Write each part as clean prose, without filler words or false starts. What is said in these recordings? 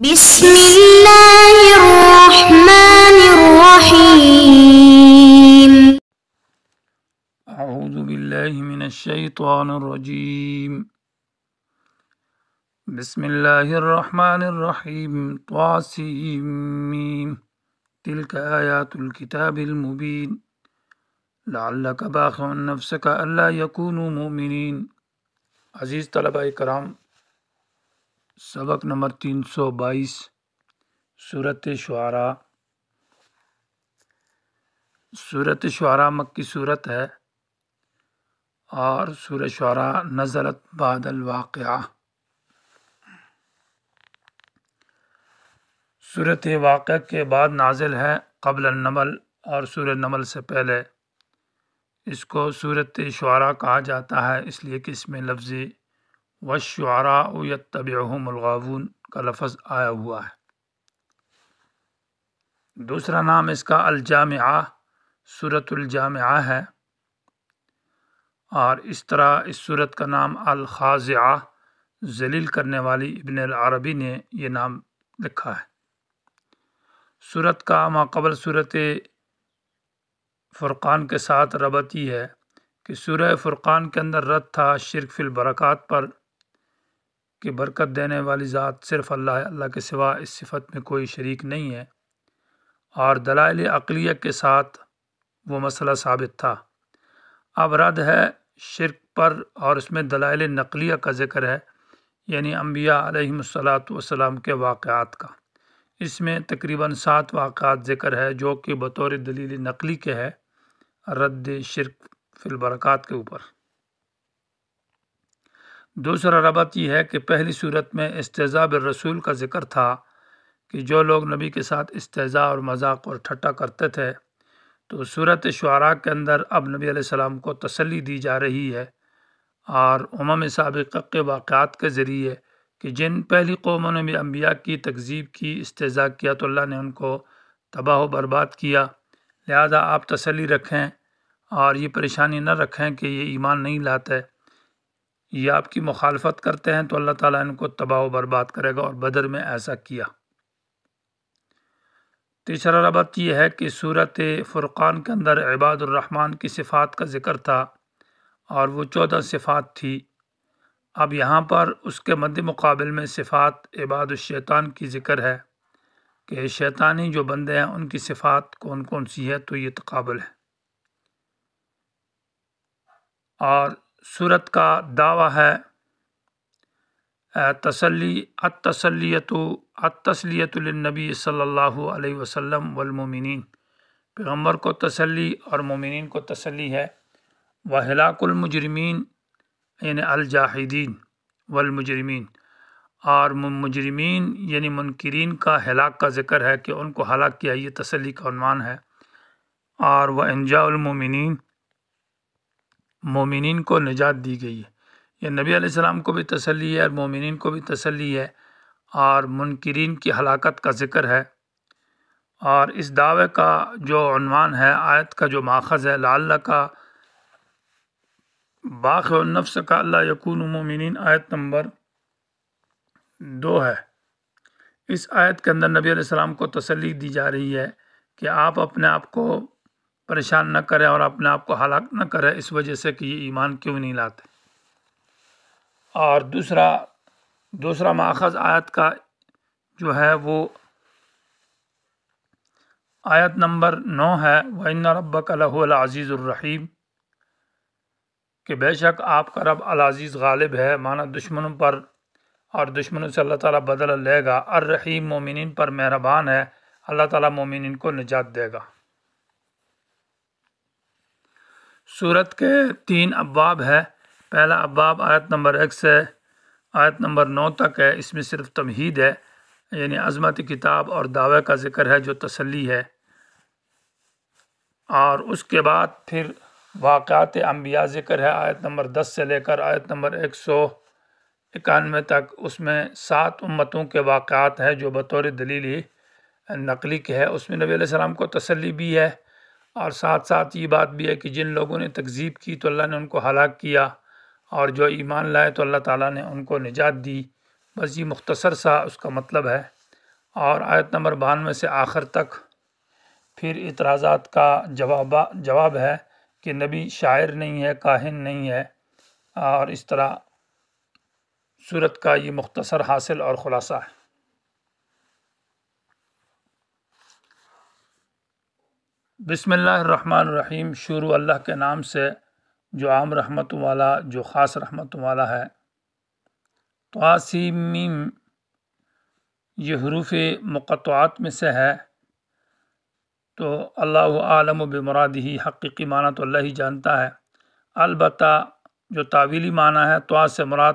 بسم الله الرحمن الرحيم. أعوذ بالله من الشيطان الرجيم. بسم الله الرحمن الرحيم. طاسيم تلك آيات الكتاب المبين لعلك باخع نفسك ألا يكونوا مؤمنين. عزیز طلباء کرام، سبق نمبر 322 سورۃ شعراء. سورۃ شعراء مکی صورت ہے اور سورہ شعراء نزلت بعد الواقعہ. سورۃ واقعہ کے بعد نازل ہے قبل النمل، اور سورہ نمل سے پہلے. اس کو سورۃ شعراء کہا جاتا ہے اس لیے کہ اس میں لفظ والشعراء یتبعہم الغاوون کا لفظ آیا ہوا ہے. دوسرا نام اس کا الجامعہ، سورۃ الجامعہ ہے، اور اس طرح اس سورت کا نام الخاضعہ، ذلیل کرنے والی، ابن العربی نے یہ نام لکھا ہے. سورت کا ماقبل سورت فرقان کے ساتھ ربط یہ ہے کہ سورہ فرقان کے اندر رد تھا شرک فی البرکات پر، کہ برکت دینے والی ذات صرف اللہ ہے، اللہ کے سوا اس صفت میں کوئی شریک نہیں ہے، اور دلائل عقلیہ کے ساتھ وہ مسئلہ ثابت تھا. اب رد ہے شرک پر، اور اس میں دلائل نقلیہ کا ذکر ہے، یعنی انبیاء علیہم الصلاۃ کے واقعات کا. اس میں تقریباً 7 واقعات ذکر ہے جو کہ بطور دلیل نقلی کے ہے رد شرک فی البرکات کے اوپر. دوسرا ربط یہ ہے کہ پہلی صورت میں استہزاء بالرسول کا ذکر تھا کہ جو لوگ نبی کے ساتھ استہزاء اور مذاق اور ٹھٹا کرتے تھے، تو سورۃ شعراء کے اندر اب نبی علیہ السلام کو تسلی دی جا رہی ہے، اور سابقہ کے واقعات کے ذریعے کہ جن پہلی قوموں نے بھی انبیاء کی تکذیب کی، استہزاء کیا، تو اللہ نے ان کو تباہ و برباد کیا. لہذا آپ تسلی رکھیں اور یہ پریشانی نہ رکھیں کہ یہ ایمان نہیں لاتے، یہ آپ کی مخالفت کرتے ہیں تو اللہ تعالیٰ ان کو تباہ و برباد کرے گا، اور بدر میں ایسا کیا. تیسرا ربط یہ ہے کہ سورۃ فرقان کے اندر عباد الرحمن کی صفات کا ذکر تھا، اور وہ 14 صفات تھی. اب یہاں پر اس کے مد مقابل میں صفات عباد الشیطان کی ذکر ہے کہ شیطانی جو بندے ہیں ان کی صفات کون کون سی ہے، تو یہ تقابل ہے. اور سورت کا دعویٰ ہے التسلیۃ للنبی صلی اللہ علیہ وسلم والمؤمنین، پیغمبر کو تسلی اور مومنین کو تسلی ہے. وہلاک المجرمین یعنی الجاحدین والمجرمین، اور مجرمین یعنی منکرین کا ہلاک کا ذکر ہے کہ ان کو ہلاک کیا، یہ تسلی کا عنوان ہے. اور وانجاء المؤمنین، مومنین کو نجات دی گئی ہے. یہ نبی علیہ السلام کو بھی تسلی ہے اور مومنین کو بھی تسلی ہے، اور منکرین کی ہلاکت کا ذکر ہے. اور اس دعوے کا جو عنوان ہے، آیت کا جو ماخذ ہے، لعلک باخع نفسک الا یکونوا مؤمنین، آیت نمبر 2 ہے. اس آیت کے اندر نبی علیہ السلام کو تسلی دی جا رہی ہے کہ آپ اپنے آپ کو پریشان نہ کریں اور اپنے آپ کو ہلاک نہ کریں اس وجہ سے کہ یہ ایمان کیوں نہیں لاتے. اور دوسرا ماخذ آیت کا جو ہے وہ آیت نمبر 9 ہے، وَإِنَّ رَبَّكَ لَهُوَ الْعَزِيزُ الرَّحِيمُ، کہ بے شک آپ کا رب العزیز غالب ہے، مانا دشمنوں پر، اور دشمنوں سے اللہ تعالیٰ بدلہ لے گا. الرحیم، مومنین پر مہربان ہے، اللہ تعالیٰ مومنین کو نجات دے گا. سورت کے 3 ابواب ہے. پہلا ابواب آیت نمبر 1 سے آیت نمبر 9 تک ہے. اس میں صرف تمہید ہے، یعنی عظمت کتاب اور دعوے کا ذکر ہے جو تسلی ہے. اور اس کے بعد پھر واقعات انبیاء ذکر ہے، آیت نمبر 10 سے لے کر آیت نمبر 191 تک. اس میں 7 امتوں کے واقعات ہیں جو بطور دلیل نقلی کے ہے. اس میں نبی علیہ السلام کو تسلی بھی ہے، اور ساتھ ساتھ یہ بات بھی ہے کہ جن لوگوں نے تکذیب کی تو اللہ نے ان کو ہلاک کیا، اور جو ایمان لائے تو اللہ تعالیٰ نے ان کو نجات دی. بس یہ مختصر سا اس کا مطلب ہے. اور آیت نمبر 92 سے آخر تک پھر اعتراضات کا جواب ہے کہ نبی شاعر نہیں ہے، کاہن نہیں ہے، اور اس طرح سورت کا یہ مختصر حاصل اور خلاصہ ہے۔ بسم اللہ الرحمن الرحیم، شروع اللہ کے نام سے جو عام رحمت والا، جو خاص رحمت والا ہے۔ طاسیم میم یہ حروف مقطعات میں سے ہے، تو اللہ عالم بمرادہ، حقیقی معنی تو اللہ ہی جانتا ہے۔ البتہ جو تعویلی معنی ہے، طا سے مراد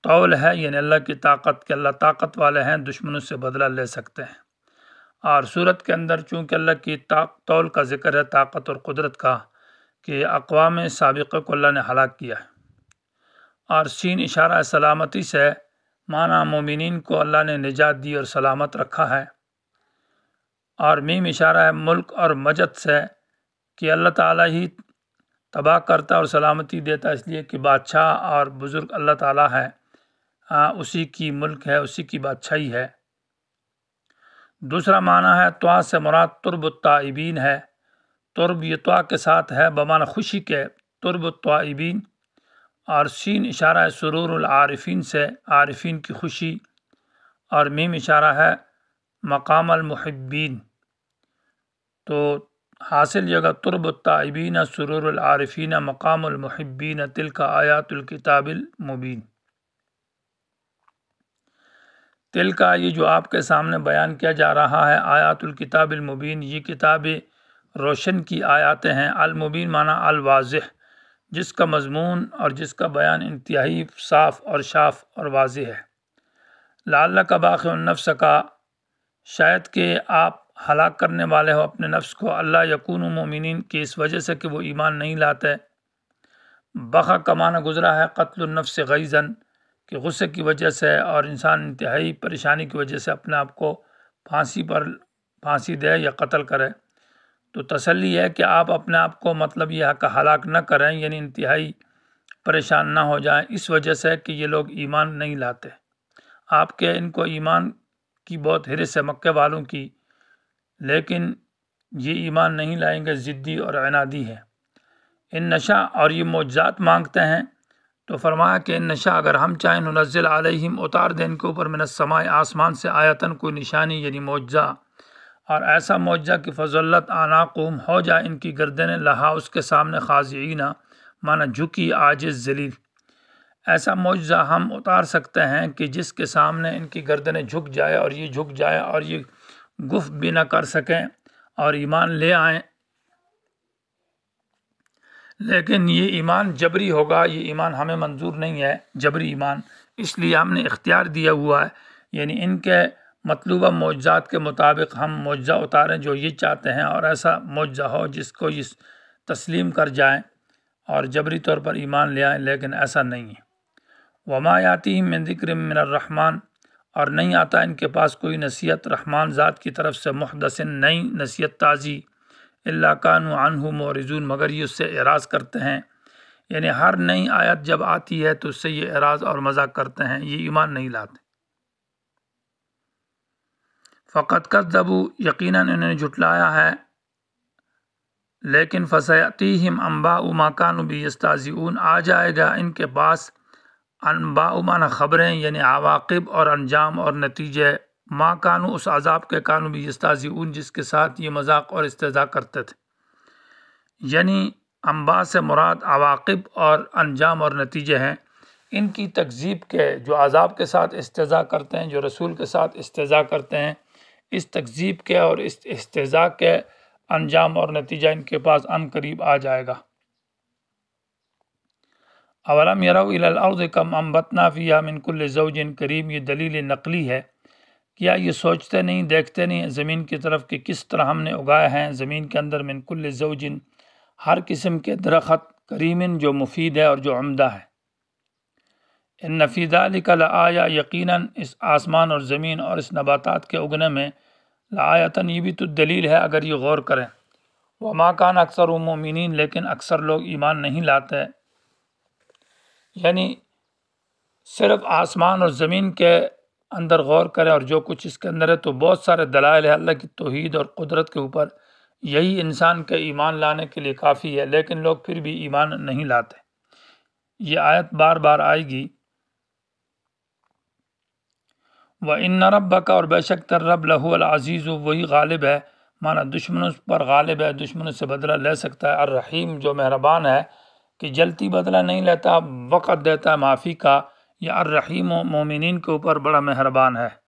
طول ہے، یعنی اللہ کی طاقت، کہ اللہ طاقت والے ہیں، دشمنوں سے بدلہ لے سکتے ہیں۔ اور صورت کے اندر چونکہ اللہ کی طول کا ذکر ہے، طاقت اور قدرت کا، کہ اقوام سابقہ کو اللہ نے ہلاک کیا ہے۔ اور سین اشارہ سلامتی سے، معنی مومنین کو اللہ نے نجات دی اور سلامت رکھا ہے۔ اور میم اشارہ ہے ملک اور مجد سے، کہ اللہ تعالیٰ ہی تباہ کرتا اور سلامتی دیتا، اس لیے کہ بادشاہ اور بزرگ اللہ تعالیٰ ہے، اسی کی ملک ہے، اسی کی بادشاہی ہے۔ دوسرا معنی ہے طا سے مراد ترب الطائبین ہے۔ ترب یہ طا کے ساتھ ہے بمعنی خوشی کے، ترب الطائبین۔ اور سین اشارہ ہے سرور العارفین سے، عارفین کی خوشی۔ اور میم اشارہ ہے مقام المحبین۔ تو حاصل جگہ ترب الطائبین سرور العارفین مقام المحبین تلک آیات الکتاب المبین۔ تلک یہ جو آپ کے سامنے بیان کیا جا رہا ہے، آیات الکتاب المبین، یہ کتاب روشن کی آیاتیں ہیں۔ المبین معنی الواضح، جس کا مضمون اور جس کا بیان انتہائی صاف اور شاف اور واضح ہے۔ لعلک باخع النفس کا، شاید کہ آپ ہلاک کرنے والے ہو اپنے نفس کو، اللہ یکونوا مومنین، کہ اس وجہ سے کہ وہ ایمان نہیں لاتے۔ بخع کا معنی گزرا ہے قتل النفس غیظاً، کہ غصے کی وجہ سے اور انسان انتہائی پریشانی کی وجہ سے اپنے آپ کو پھانسی دے یا قتل کرے۔ تو تسلی ہے کہ آپ اپنے آپ کو مطلب یہ کہ ہلاک نہ کریں، یعنی انتہائی پریشان نہ ہو جائیں اس وجہ سے کہ یہ لوگ ایمان نہیں لاتے۔ آپ کے ان کو ایمان کی بہت حرص ہے مکے والوں کی، لیکن یہ ایمان نہیں لائیں گے، ضدی اور عنادی ہے۔ ان نشا، اور یہ معجزات مانگتے ہیں، تو فرمایا کہ ان نشا، اگر ہم چاہیں، ننزل علیہم، اتار دیں ان کے اوپر، من السماء، آسمان سے، آیتن، کوئی نشانی یعنی معجزہ، اور ایسا معجزہ کہ فضلت اعناقہم، ہو جائے ان کی گردنیں، لہا اس کے سامنے، خاضعین معنی جھکی، عاجز، ذلیل۔ ایسا معجزہ ہم اتار سکتے ہیں کہ جس کے سامنے ان کی گردنیں جھک جائے، اور یہ جھک جائے اور یہ گفت بھی نہ کر سکیں اور ایمان لے آئیں۔ لیکن یہ ایمان جبری ہوگا، یہ ایمان ہمیں منظور نہیں ہے، جبری ایمان، اس لیے ہم نے اختیار دیا ہوا ہے، یعنی ان کے مطلوبہ معجزات کے مطابق ہم معجزہ اتاریں جو یہ چاہتے ہیں، اور ایسا معجزہ ہو جس کو یہ تسلیم کر جائیں اور جبری طور پر ایمان لے آئیں، لیکن ایسا نہیں ہے۔ وما یاتیہم من ذکر من الرحمن، اور نہیں آتا ان کے پاس کوئی نصیحت رحمان ذات کی طرف سے، محدث، نئی نصیحت تازی، الا کانوا عنہ معرضون، مگر یہ اس سے اعراض کرتے ہیں، یعنی ہر نئی آیت جب آتی ہے تو اس سے یہ اعراض اور مذاق کرتے ہیں، یہ ایمان نہیں لاتے۔ فقط کذبوا، یقیناً انہوں نے جھٹلایا ہے، لیکن فسیأتیہم انباء ما کانوا به یستہزئون، آ جائے گا ان کے پاس انباء معنی خبریں، یعنی عواقب اور انجام اور نتیجے، ما کانوا اس عذاب کے، کانوا به یستہزئون جس کے ساتھ یہ مذاق اور استہزاء کرتے تھے۔ یعنی انباء سے مراد عواقب اور انجام اور نتیجے ہیں ان کی تکذیب کے، جو عذاب کے ساتھ استہزاء کرتے ہیں، جو رسول کے ساتھ استہزاء کرتے ہیں، اس تکذیب کے اور اس استہزاء کے انجام اور نتیجہ ان کے پاس ان قریب آ جائے گا۔ اولم یروا الی الارض کم انبتنا فیہا من کل زوج کریم، یہ دلیل نقلی ہے۔ کیا یہ سوچتے نہیں، دیکھتے نہیں زمین کی طرف کہ کس طرح ہم نے اگائے ہیں زمین کے اندر، من کل زوج، ہر قسم کے درخت، کریم جو مفید ہے اور جو عمدہ ہے۔ ان فی ذلک لآیہ، یقیناً اس آسمان اور زمین اور اس نباتات کے اگنے میں، لآیتن، یہ بھی تو دلیل ہے اگر یہ غور کریں۔ وما کان اکثر مومنین، لیکن اکثر لوگ ایمان نہیں لاتے، یعنی صرف آسمان اور زمین کے اندر غور کریں اور جو کچھ اس کے اندر ہے تو بہت سارے دلائل ہے اللہ کی توحید اور قدرت کے اوپر. یہی انسان کے ایمان لانے کے لیے کافی ہے، لیکن لوگ پھر بھی ایمان نہیں لاتے. یہ آیت بار بار آئے گی. وَإِنَّ رَبَّكَ، اور بے شک تر رب لَهُوَ الْعَزِيزُ، وہی غالب ہے، مانا دشمنوں پر غالب ہے، دشمنوں سے بدلہ لے سکتا ہے. الرحیم، جو مہربان ہے کہ جلتی بدلہ نہیں لیتا، وقت دیتا ہے معافی کا. یا الرحیم مومنین کے اوپر بڑا مہربان ہے.